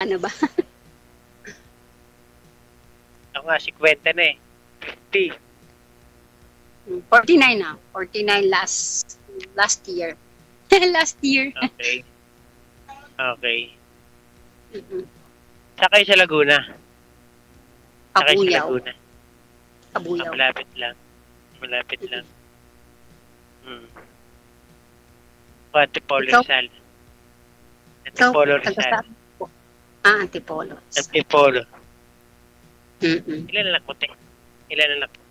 na ba? Ako nga, 50 na eh. 50. 49 na. 49 last year. Last year. Okay. Okay. Mm-mm. Sakay sa Laguna. Sakay sa Kabuyaw. Laguna. Kabuyaw. Malapit lang. Malapit lang. Antipolo Ikaw? Rizal. Ikaw, Antipolo Rizal. taga-saan po? Antipolo. Antipolo. Mm-mm. Ilan anak mo, te? Ilan anak mo?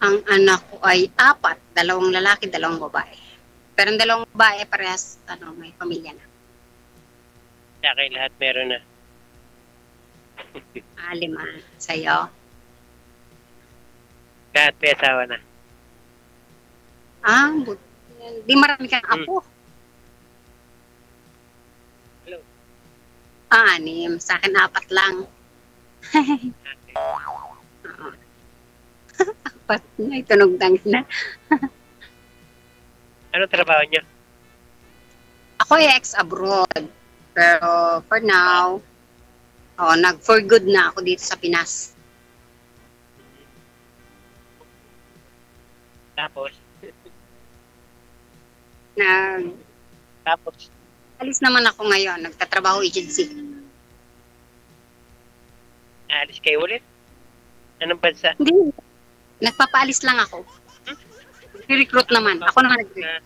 Ang anak ko ay 4. 2 lalaki, 2 babae. Pero ang 2 babae, parehas, may pamilya na. Sa akin lahat meron na. 5. Sa'yo? Lahat may asawa na. Di marami kang apo. Hello. 6. Sa akin 4 lang. Okay. 4 na, itunog na. Ano trabaho niyo? Ako ay ex-abroad. Pero for now, nag-for good na ako dito sa Pinas. Tapos? Alis naman ako ngayon. Nagtatrabaho agency. Aalis kayo ulit? Anong bansa? Hindi. Nagpapaalis lang ako. Recruit naman. Ako naman nag-recruit.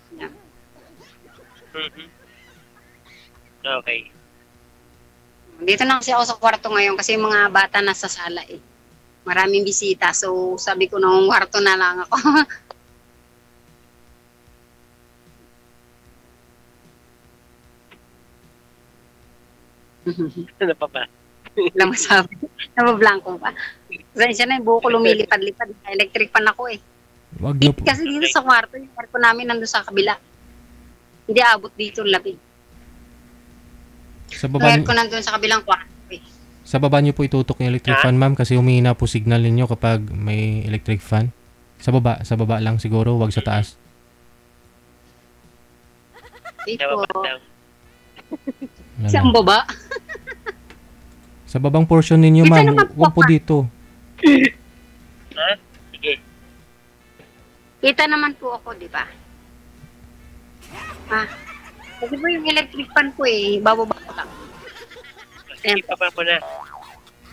Okay. Dito na kasi ako sa kwarto ngayon kasi yung mga bata nasa sala eh. Maraming bisita. So, sabi ko nung kwarto na lang ako. Ano pa ba? Wala masabi. Nabablanko pa. Kasi siya na yung buho ko lumilipad-lipad. Electric fan ako eh. Wag niyo po. Kasi dito sa kwarto, yung kwarto namin nandun sa kabila. Hindi abot dito labi. Sa Yung baba, aircon nandun sa kabilang kwarto eh. sa baba niyo po itutok yung electric fan, ma'am, kasi humihina po signal ninyo kapag may electric fan. Sa baba lang siguro, wag sa taas. Dito. Nababas daw. Wala Saan lang. baba? Sa babang portion ninyo, Dito ma'am, naman po, wag po pa. dito. Ha? Sige. Kita naman po ako, di ba? Kasi po yung electric fan ko eh. Bababa ko lang. Sige pa mo na.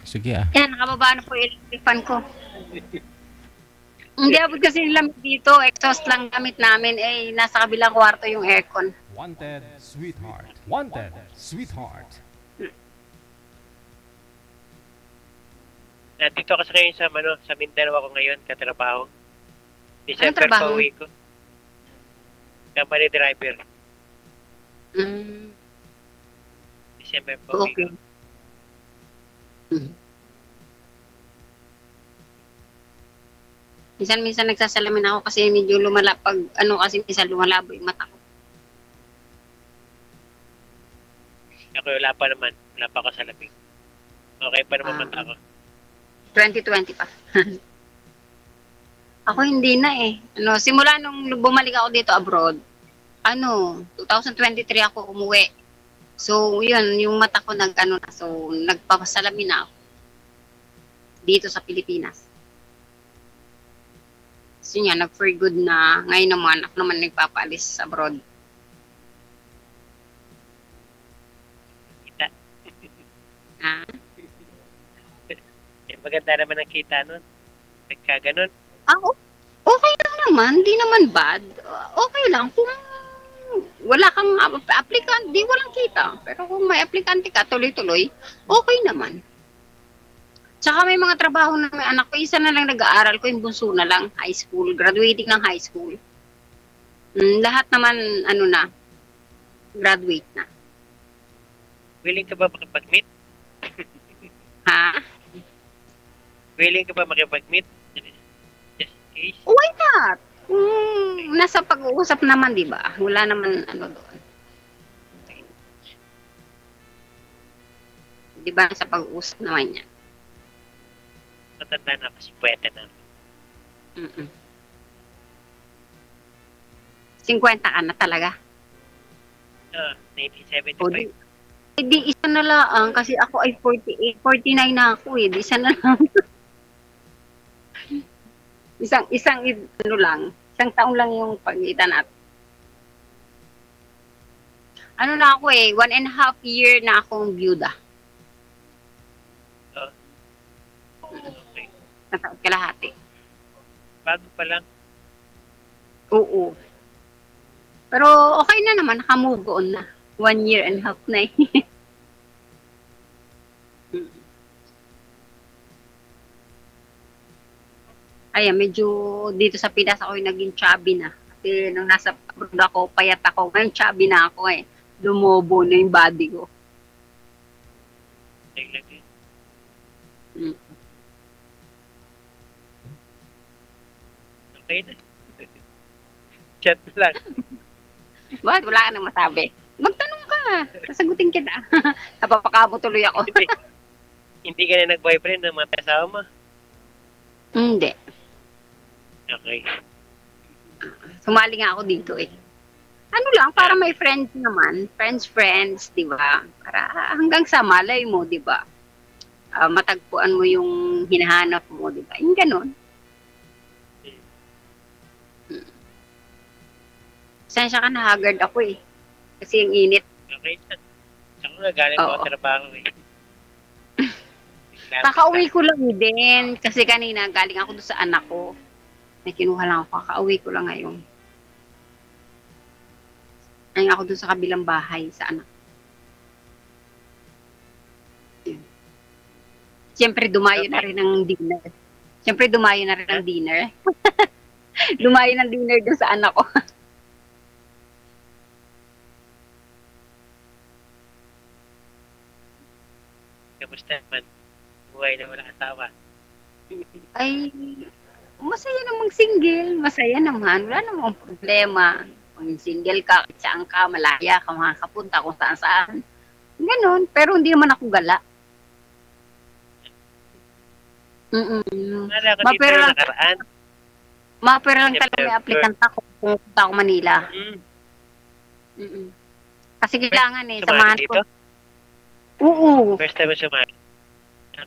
Sige ah. Yan, nakababa na po yung electric fan ko. Hindi abot kasi yung lamig dito. Exhaust lang gamit namin. Eh, nasa kabilang kwarto yung aircon. Wanted, sweetheart. Wanted, sweetheart. Nandito kasi ngayon sa Mindanao ako ngayon, katrabaho. December trabaho? pa uwi ko. Company driver. December pa uwi ko. Okay. Minsan nagsasalamin ako kasi medyo kasi minsan lumalabo yung mata ko. Ako wala pa naman. Wala pa ako sa labing. Okay pa naman mata ko. 2020 pa. Ako hindi na eh. Simula nung bumalik ako dito abroad, 2023 ako umuwi. So, yun, yung mata ko nagpapasalamin na ako. Dito sa Pilipinas. So nga, nag-for good na. Ngayon naman, ako naman nagpapaalis abroad. Kita. Maganda naman ang kita nun. Pagka ganun. Okay lang naman. Di naman bad. Okay lang. Kung wala kang applicant, di walang kita. Pero kung may applicant ka, tuloy-tuloy, okay naman. Tsaka may mga trabaho na may anak ko. Isa na lang nag-aaral ko, yung bunso na lang, high school. Graduating ng high school. Lahat naman, graduate na. Willing ka ba makipag-meet? Ha? Willing ka ba makipag-meet? Just in case? Why not? Nasa pag-uusap naman, di ba? Wala naman doon. Di ba? Sa pag-uusap naman yan. Matanda na kasi pwede na. 50 ka na talaga. 1975. Eh, di isa na lang kasi ako ay 48, 49 na ako eh. Di isa na lang. Ano lang. Isang taon lang yung pagitan natin. Ano na ako eh, 1.5 year na akong byuda. Okay. Nasa kalahati. Bago pa lang. Oo. Pero okay na naman, naka-move on na. 1.5 years na eh. Ayan, medyo dito sa Pinas ako yung naging chubby na. Kasi nung nasa abroad ako, payat ako. Ngayon chubby na ako eh. Lumobo na yung body ko. Naglagay. Mm. Okay na. Chat lang. Bakit wala ka nang masabi? Magtanong ka. Sasagutin kita. Napapakamo tuloy ako. Hindi ka na nag-boyfriend ng mga asawa mo? Hindi. Okay. Sumali nga ako dito eh. Ano lang, para may friends naman. Friends, di ba? Para hanggang sa malay mo, di ba? Matagpuan mo yung hinahanap mo, di ba? Yung ganun. Sensya ka na, haggard ako eh. Kasi yung init. Okay na. Ako nga galing ako Oo. sa trabaho eh. Kakauwi ko lang din. Kasi kanina, galing ako doon sa anak ko. May kinuha lang ako. Kakauwi ko lang ngayon. Ay ako doon sa kabilang bahay sa anak. Yun. Siyempre, dumayo na rin ng dinner. Dumayo ng dinner doon sa anak ko. Kamusta naman? Buhay na wala asawa. Ay, masaya namang single. Masaya naman. Wala namang problema. Kung single ka, saan ka, malaya ka, makakapunta kung saan saan. Ganon. Pero hindi naman ako gala. Nala ko dito Mapera yung lang, nakaraan. mapera lang talaga may aplikant ako kung punta ako Manila. Mm-mm. Kasi kailangan eh, Sumali samahan ko. dito? Oo. First time mo sumali.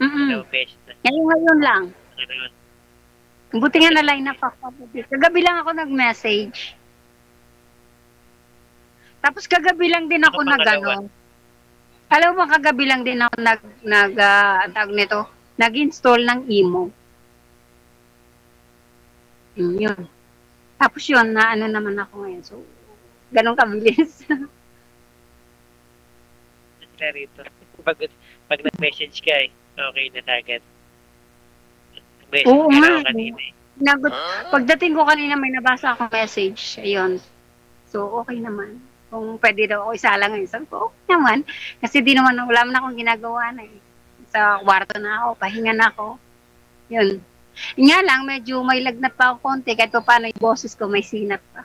Mm-mm. Beses na. Ngayon lang. Ano, Buti nga na line up ako. Kagabi lang ako nag-message. Tapos kagabi lang din ako Ako pangalawa. Alam mo, kagabi lang din ako tawag nito, nag-install ng emo. Yun. Tapos yun, na ano naman ako ngayon. So, ganun kabilis. sila rito. Pag nag-message ka eh, okay na agad. Nag-message Oo ka nga. lang ako kanina eh. Pagdating ko kanina may nabasa akong message. Ayun. So, okay naman. Kung pwede daw ako isala ngayon. Sabi ko, okay naman. Kasi di naman, wala naman akong ginagawa na eh. Sa kwarto na ako, pahinga na ako. Yun. Nga lang, medyo may lagnat pa ako konti. Kahit pa paano yung boses ko, may sinat pa.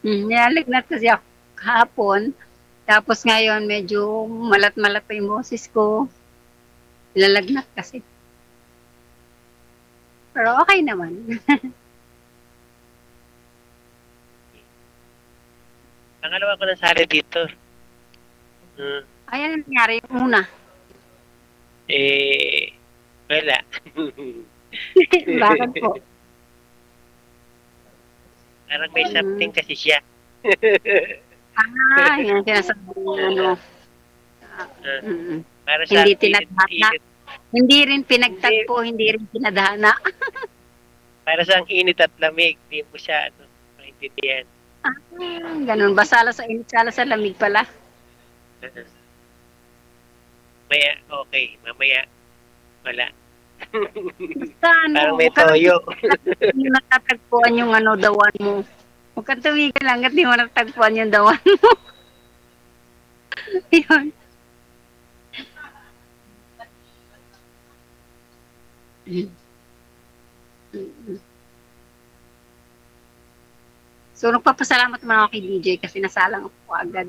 Nilalagnat kasi ako kahapon. Tapos ngayon, medyo malat-malat pa yung boses ko. Nilalagnat kasi. Pero okay naman. Pangalawa ko nasali dito. Ayan ang nangyari yung una. Wala. Bakit po? Parang may something kasi siya. Yan sinasabi ano. Para sa Hindi tinadhana. Hindi rin pinagtagpo, hindi rin pinadhana. Para sa ang init at lamig, di mo siya maintindihan. Ganun ba? Sala sa init, sala sa lamig pala. Maya, okay. Mamaya, wala. Basta ano, Parang may toyo. Yung natatagpuan yung dawan mo. Huwag kang tumigil lang at di mo natagpuan yung dawan mo. Yun. So, nagpapasalamat naman ako kay DJ kasi nasalang ako agad.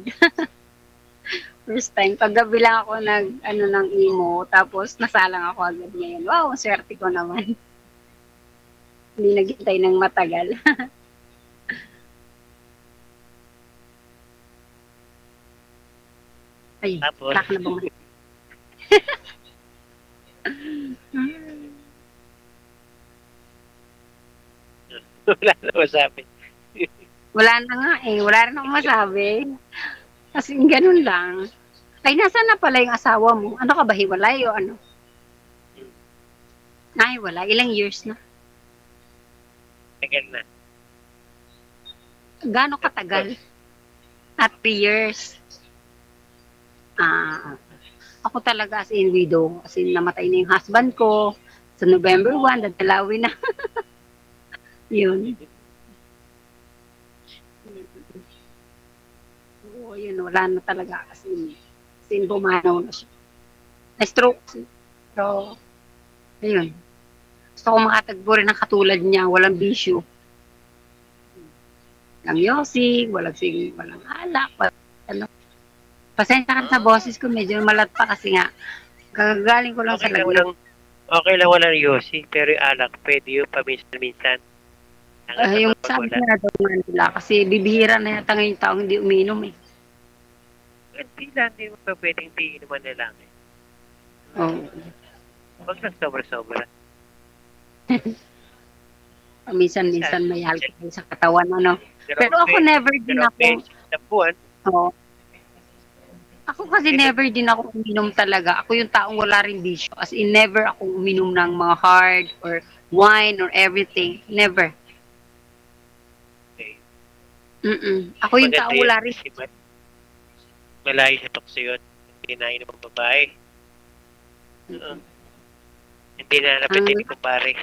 First time, paggabi lang ako ng emo, tapos nasalang ako agad ngayon. Wow, swerte ko naman. Hindi naghintay ng matagal. Ay, Tapos? wala ka na bang Wala na masabi. Wala na nga eh. Wala rin akong masabi. Kasi ganun lang. Ay, nasaan na pala yung asawa mo? Ano ka ba, hiwalay o ano? Ay, wala. Ilang years na? Tagal na. Gaano katagal? At 3 years. Ako talaga as in widow. As in, namatay na yung husband ko. Sa November 1, dadalawin na. Yun. Oo, yun. Wala na talaga. As in bumanaw na siya. Na-stroke. So, ayun. Gusto ko makatagpo rin ng katulad niya. Walang bisyo. Walang yosig, walang alak, ano. Pasensya ka sa boses ko, medyo malat pa kasi nga, kagagaling ko lang sa laglag. Okay lang walang yosi, pero yung alak, pwede yung paminsan-minsan. Yung sabi na daw nga nila, kasi bibihira na yata ngayong taong hindi uminom eh. Hindi mo pa pwedeng inuman na lang eh. Oo. Huwag lang sobra-sobra. Minsan may alcohol sa katawan, ano. Pero ako never din ako. Oo. Ako kasi never din ako uminom talaga. Ako yung taong wala rin bisyo. As in, never ako uminom ng mga hard or wine or everything. Never. Okay. Ako yung taong wala rin. Malayo sa tukso yun. Hindi na inom ang babae. Hindi na napitin ni kumpare.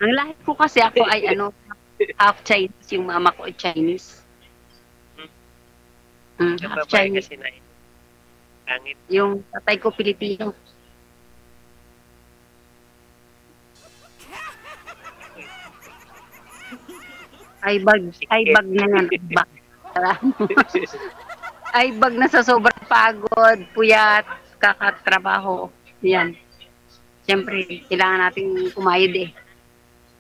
Ang lahat ko kasi ako ay half Chinese, yung mama ko ay Chinese. Half Chinese. Yung tatay ko Pilipino. Ay bag na yan. Ay bag na sa sobrang pagod, puyat, kakatrabaho. Yan. Siyempre, kailangan nating kumayod eh.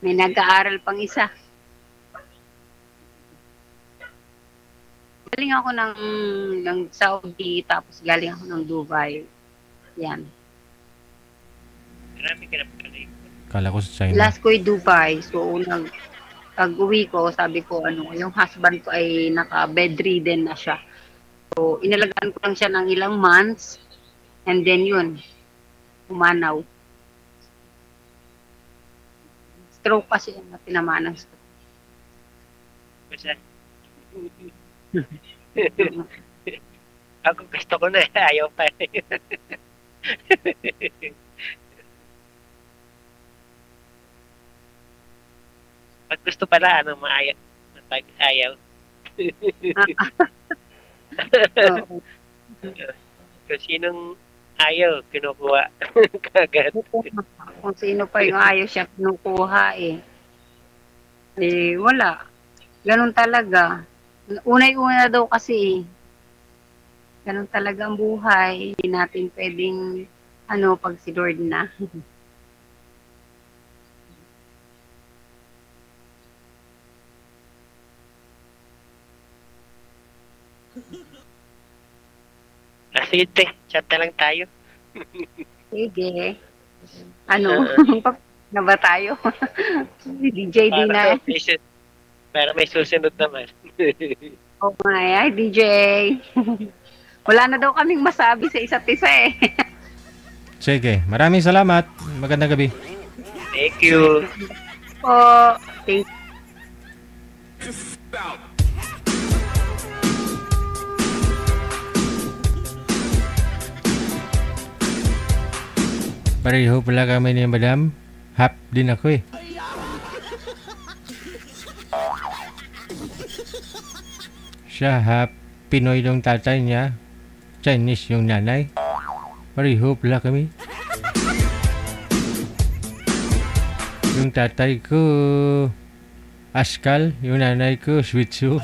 May nag-aaral pang isa. Galing ako ng Saudi, tapos galing ako ng Dubai. Yan. Marami ka na pala. Kala ko sa China. Last ko ay Dubai. So, pag-uwi ko, sabi ko, yung husband ko ay naka-bedridden na siya. So, inalagaan ko lang siya ng ilang months. And then yun, umanaw. Stroke pa siya na tinamaan ng stroke. Basta. Ako gusto ko na, ayaw pa. Pag gusto pala, maayaw. Pag ayaw. Kung sinong ayaw, kinukuha. Kagad. Kung sino pa yung ayaw siya kinukuha eh. Eh, wala. Ganun talaga. Unay-una daw kasi eh. Ganun talaga ang buhay. Hindi natin pwedeng pag si Lord na. Sige, te. Chat na lang tayo. Sige. Na ba tayo? DJ di na. Para may susunod naman. Oh my, DJ. Wala na daw kaming masabi sa isa't isa eh. Sige, maraming salamat. Magandang gabi. Thank you. Thank you. Pareho pala kami ni Madam. Hap din ako eh. Siya hap Pinoy yung tatay niya. Chinese yung nanay. Pareho pala kami. Yung tatay ko Askal, yung nanay ko Shih Tzu.